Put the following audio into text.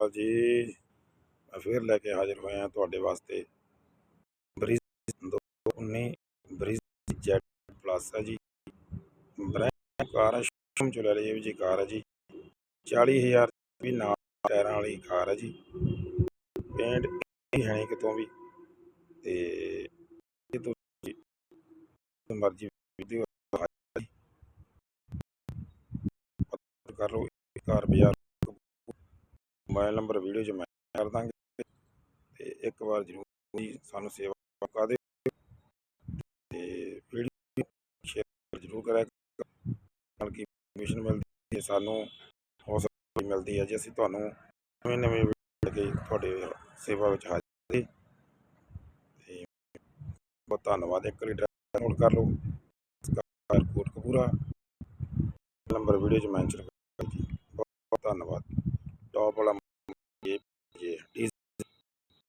जी, मैं फिर लैके हाजिर होए हैं तुहाडे वास्ते ब्रिज 2019 ब्रिज जेड प्लस है जी। ब्रांड कार है, शोरूम चो लै ली जी कार है जी। 40,000 भी नाल टायरां वाली कार है जी। पेंट है नहीं कितों भी ते मर्जी कर लो। कार बाजार मोबाइल नंबर वीडियो च मैं कर देंगे। एक बार जरूर सानू सेवा मौका दे वीडियो शेयर जरूर करें की परमिशन मिलती है सानू हौसला मिलती है जी। असीं तुहानू नवें नवें तुहाडे सेवा विच हाजिर बहुत धन्नवाद। एक बार ड्राइवर नोट कर लो कोटकपूरा नंबर वीडियो च मैंशन कर जी। बहुत धन्नवाद। टॉप वाला